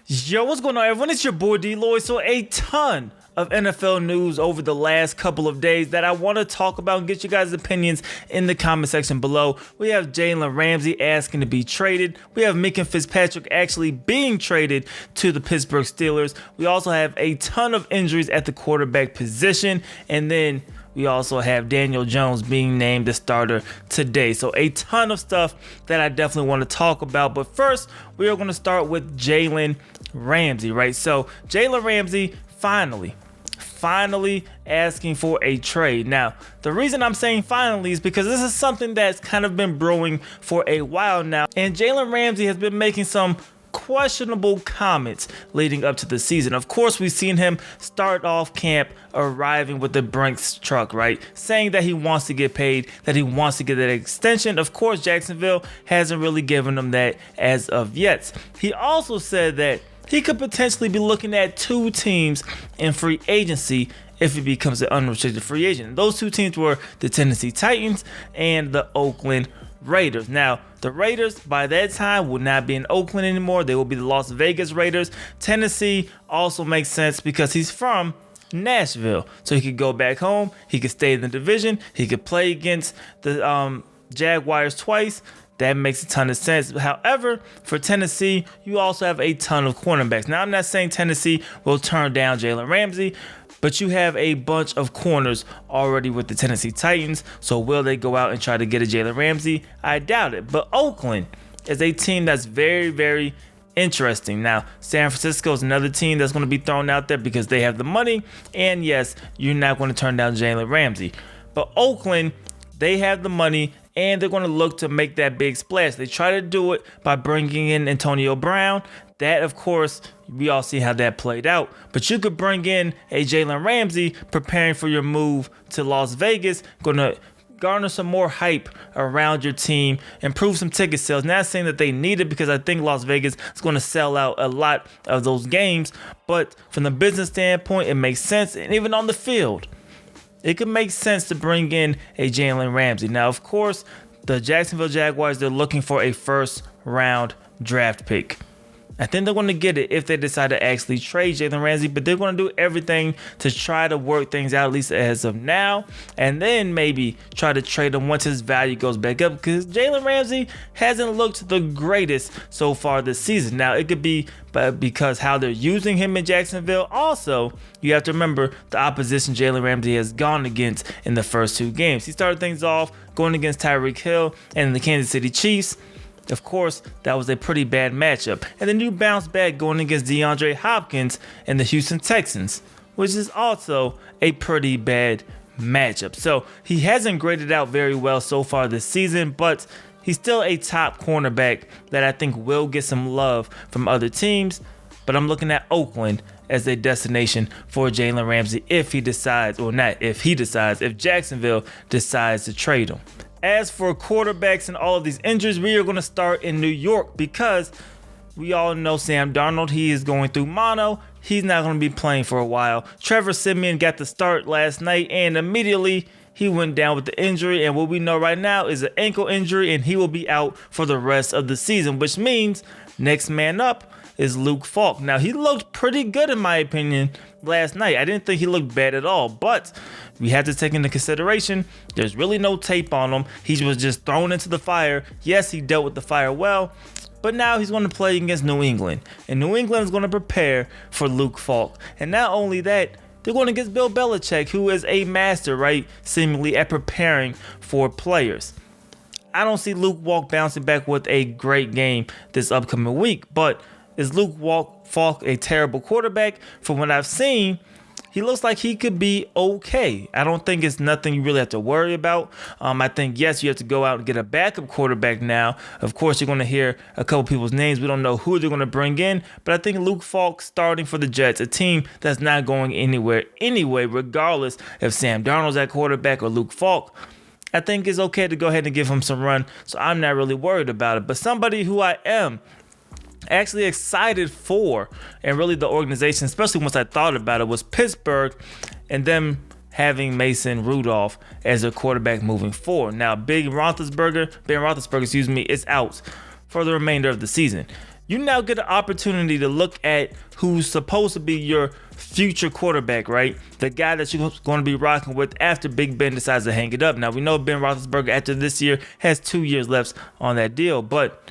Yo, what's going on, everyone? It's your boy DLloyd. So a ton of NFL news over the last couple of days that I want to talk about and get you guys' opinions in the comment section below. We have Jalen Ramsey asking to be traded. We have Minka Fitzpatrick actually being traded to the Pittsburgh Steelers. We also have a ton of injuries at the quarterback position. And then we also have Daniel Jones being named the starter today. So a ton of stuff that I definitely want to talk about. But first, we are going to start with Jalen Ramsey, right? So Jalen Ramsey finally asking for a trade. Now, the reason I'm saying finally is because this is something that's kind of been brewing for a while now. And Jalen Ramsey has been making some questionable comments leading up to the season. Of course, we've seen him start off camp arriving with the Brinks truck, right? Saying that he wants to get paid, that he wants to get that extension. Of course, Jacksonville hasn't really given him that as of yet. He also said that he could potentially be looking at two teams in free agency if he becomes an unrestricted free agent. Those two teams were the Tennessee Titans and the Oakland Raiders. Now, the Raiders by that time will not be in Oakland anymore. They will be the Las Vegas Raiders. Tennessee also makes sense because he's from Nashville. So he could go back home. He could stay in the division. He could play against the Jaguars twice. That makes a ton of sense. However, for Tennessee, you also have a ton of cornerbacks. Now, I'm not saying Tennessee will turn down Jalen Ramsey, but you have a bunch of corners already with the Tennessee Titans. So will they go out and try to get a Jalen Ramsey? I doubt it. But Oakland is a team that's very, very interesting. Now, San Francisco is another team that's going to be thrown out there because they have the money. And yes, you're not going to turn down Jalen Ramsey. But Oakland, they have the money, and they're going to look to make that big splash. They try to do it by bringing in Antonio Brown. That, of course, we all see how that played out. But you could bring in a Jalen Ramsey preparing for your move to Las Vegas, going to garner some more hype around your team, improve some ticket sales. Not saying that they need it because I think Las Vegas is going to sell out a lot of those games. But from the business standpoint, it makes sense. And even on the field, it could make sense to bring in a Jalen Ramsey. Now, of course, the Jacksonville Jaguars, they're looking for a first-round draft pick. I think they're going to get it if they decide to actually trade Jalen Ramsey, but they're going to do everything to try to work things out, at least as of now, and then maybe try to trade him once his value goes back up, because Jalen Ramsey hasn't looked the greatest so far this season. Now, it could be because how they're using him in Jacksonville. Also, you have to remember the opposition Jalen Ramsey has gone against in the first two games. He started things off going against Tyreek Hill and the Kansas City Chiefs. Of course, that was a pretty bad matchup. And then you bounce back going against DeAndre Hopkins and the Houston Texans, which is also a pretty bad matchup. So he hasn't graded out very well so far this season, but he's still a top cornerback that I think will get some love from other teams. But I'm looking at Oakland as a destination for Jalen Ramsey if he decides, or not if he decides, if Jacksonville decides to trade him. As for quarterbacks and all of these injuries, we are going to start in New York because we all know Sam Darnold, he is going through mono. He's not going to be playing for a while. Trevor Siemian got the start last night, and immediately he went down with the injury. And what we know right now is an ankle injury, and he will be out for the rest of the season, which means next man up is Luke Falk. Now, he looked pretty good in my opinion last night. I didn't think he looked bad at all, but we have to take into consideration there's really no tape on him. He was just thrown into the fire. Yes, he dealt with the fire well, but now he's going to play against New England, and New England is going to prepare for Luke Falk. And not only that, they're going against Bill Belichick, who is a master, right, seemingly at preparing for players. I don't see Luke Falk bouncing back with a great game this upcoming week, but is Luke Falk a terrible quarterback? From what I've seen, he looks like he could be okay. I don't think it's nothing you really have to worry about. I think, yes, you have to go out and get a backup quarterback now. Of course, you're going to hear a couple people's names. We don't know who they're going to bring in, but I think Luke Falk starting for the Jets, a team that's not going anywhere anyway, regardless if Sam Darnold's at quarterback or Luke Falk, I think it's okay to go ahead and give him some run. So I'm not really worried about it. But somebody who I am actually excited for, and really the organization, especially once I thought about it, was Pittsburgh and them having Mason Rudolph as their quarterback moving forward. Now, Ben Roethlisberger, is out for the remainder of the season. you now get an opportunity to look at who's supposed to be your future quarterback, right? The guy that you're going to be rocking with after Big Ben decides to hang it up. Now, we know Ben Roethlisberger after this year has 2 years left on that deal, but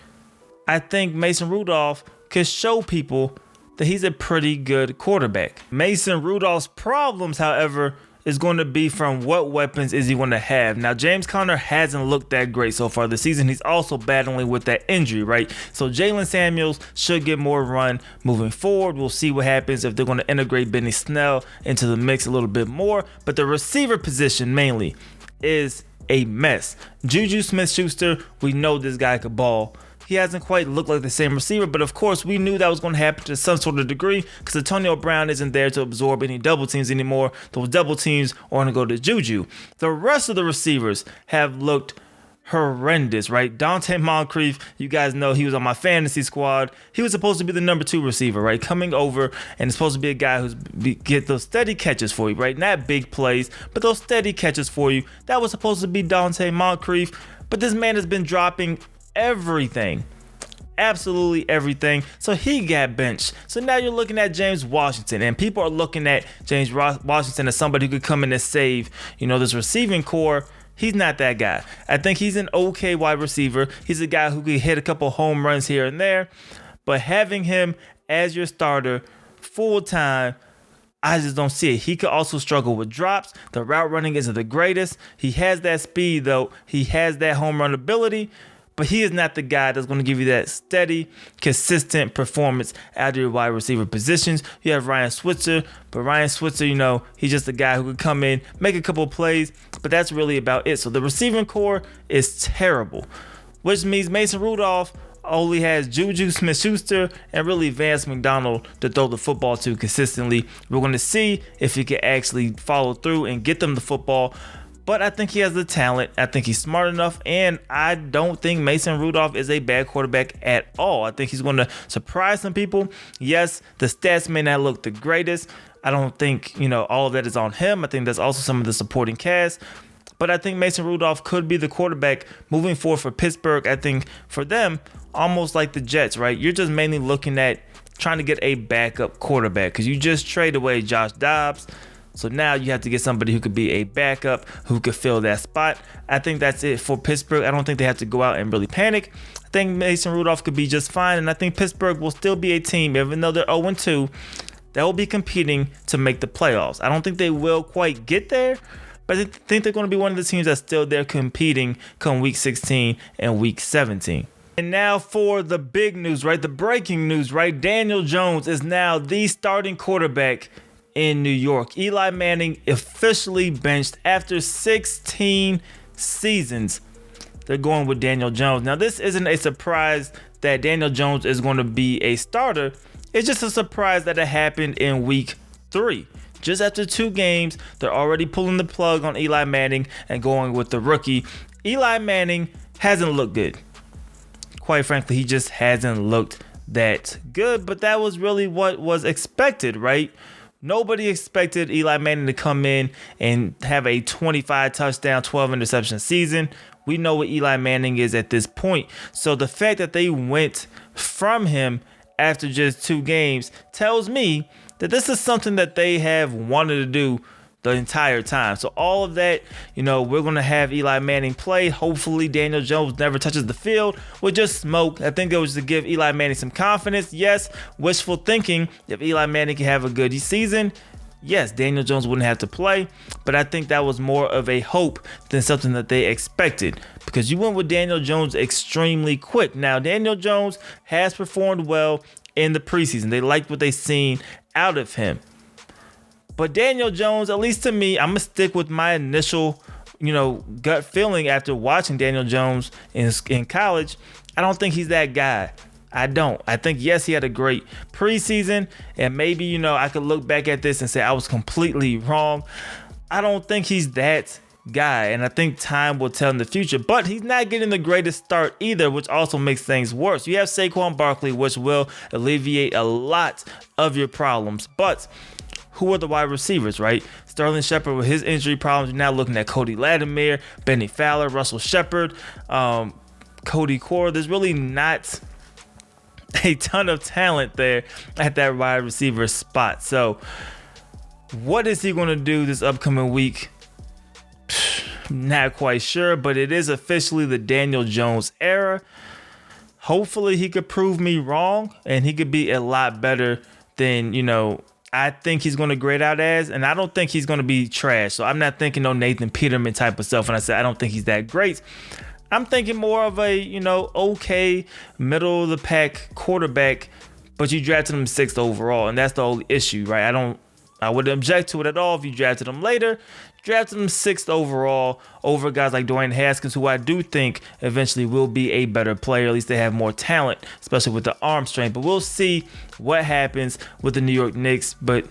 I think Mason Rudolph could show people that he's a pretty good quarterback. Mason Rudolph's problems, however, is going to be from what weapons is he going to have. Now, James Conner hasn't looked that great so far this season. He's also battling with that injury, right? So Jalen Samuels should get more run moving forward. We'll see what happens if they're going to integrate Benny Snell into the mix a little bit more. But the receiver position mainly is a mess. Juju Smith-Schuster, we know this guy could ball. He hasn't quite looked like the same receiver, but of course we knew that was going to happen to some sort of degree because Antonio Brown isn't there to absorb any double teams anymore. Those double teams are going to go to Juju. The rest of the receivers have looked horrendous, right? Dante Moncrief, you guys know he was on my fantasy squad. He was supposed to be the number 2 receiver, right? Coming over and supposed to be a guy who's get those steady catches for you, right? Not big plays, but those steady catches for you. That was supposed to be Dante Moncrief, but this man has been dropping everything, absolutely everything. So he got benched. So now you're looking at James Washington, and people are looking at James Washington as somebody who could come in and save, this receiving core. He's not that guy. I think he's an okay wide receiver. He's a guy who could hit a couple home runs here and there, but having him as your starter full time, I just don't see it. He could also struggle with drops. The route running isn't the greatest. He has that speed though. He has that home run ability. But he is not the guy that's going to give you that steady, consistent performance out of your wide receiver positions. You have Ryan Switzer, but Ryan Switzer, he's just a guy who could come in, make a couple of plays, but that's really about it. So the receiving core is terrible, which means Mason Rudolph only has Juju Smith-Schuster and really Vance McDonald to throw the football to consistently. We're going to see if he can actually follow through and get them the football. But I think he has the talent. I think he's smart enough. And I don't think Mason Rudolph is a bad quarterback at all. I think he's going to surprise some people. Yes, the stats may not look the greatest. I don't think, all of that is on him. I think that's also some of the supporting cast. But I think Mason Rudolph could be the quarterback moving forward for Pittsburgh. I think for them, almost like the Jets, right? You're just mainly looking at trying to get a backup quarterback because you just trade away Josh Dobbs. So now you have to get somebody who could be a backup, who could fill that spot. I think that's it for Pittsburgh. I don't think they have to go out and really panic. I think Mason Rudolph could be just fine, and I think Pittsburgh will still be a team, even though they're 0-2, that will be competing to make the playoffs. I don't think they will quite get there, but I think they're going to be one of the teams that's still there competing come Week 16 and Week 17. And now for the big news, right? The breaking news, right? Daniel Jones is now the starting quarterback in New York. Eli Manning officially benched after 16 seasons. They're going with Daniel Jones. Now, this isn't a surprise that Daniel Jones is going to be a starter. It's just a surprise that it happened in Week 3. Just after 2 games, they're already pulling the plug on Eli Manning and going with the rookie. Eli Manning hasn't looked good. Quite frankly, he just hasn't looked that good, but that was really what was expected, right? Nobody expected Eli Manning to come in and have a 25 touchdown, 12 interception season. We know what Eli Manning is at this point. So the fact that they went from him after just 2 games tells me that this is something that they have wanted to do the entire time. So all of that, we're going to have Eli Manning play. Hopefully Daniel Jones never touches the field. We'll just smoke. I think it was to give Eli Manning some confidence. Yes, wishful thinking. If Eli Manning can have a good season, yes, Daniel Jones wouldn't have to play. But I think that was more of a hope than something that they expected, because you went with Daniel Jones extremely quick. Now, Daniel Jones has performed well in the preseason. They liked what they seen out of him. But Daniel Jones, at least to me, I'm going to stick with my initial, gut feeling after watching Daniel Jones in college. I don't think he's that guy. I don't. I think, yes, he had a great preseason, and maybe, I could look back at this and say I was completely wrong. I don't think he's that guy, and I think time will tell in the future. But he's not getting the greatest start either, which also makes things worse. You have Saquon Barkley, which will alleviate a lot of your problems. But who are the wide receivers, right? Sterling Shepard with his injury problems. You're now looking at Cody Latimer, Benny Fowler, Russell Shepard, Cody Core. There's really not a ton of talent there at that wide receiver spot. So what is he going to do this upcoming week? Not quite sure, but it is officially the Daniel Jones era. Hopefully he could prove me wrong and he could be a lot better than, I think he's going to grade out as, and I don't think he's going to be trash. So I'm not thinking no Nathan Peterman type of stuff when I say I don't think he's that great. I'm thinking more of a, okay, middle of the pack quarterback, but you drafted him 6th overall, and that's the only issue, right? I wouldn't object to it at all if you drafted him later. Drafted him 6th overall over guys like Dwayne Haskins, who I do think eventually will be a better player. At least they have more talent, especially with the arm strength. But we'll see what happens with the New York Knicks. But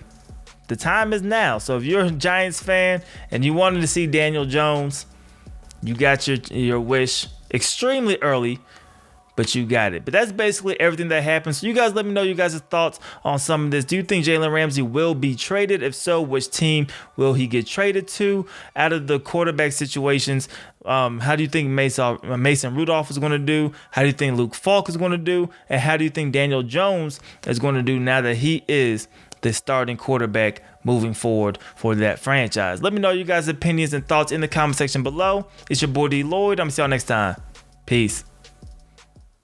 the time is now. So if you're a Giants fan and you wanted to see Daniel Jones, you got your wish extremely early, but you got it. But that's basically everything that happened. So you guys let me know your guys' thoughts on some of this. Do you think Jalen Ramsey will be traded? If so, which team will he get traded to? Out of the quarterback situations, how do you think Mason Rudolph is going to do? How do you think Luke Falk is going to do? And how do you think Daniel Jones is going to do now that he is the starting quarterback moving forward for that franchise? Let me know your guys' opinions and thoughts in the comment section below. It's your boy D Lloyd. I'm going to see y'all next time. Peace.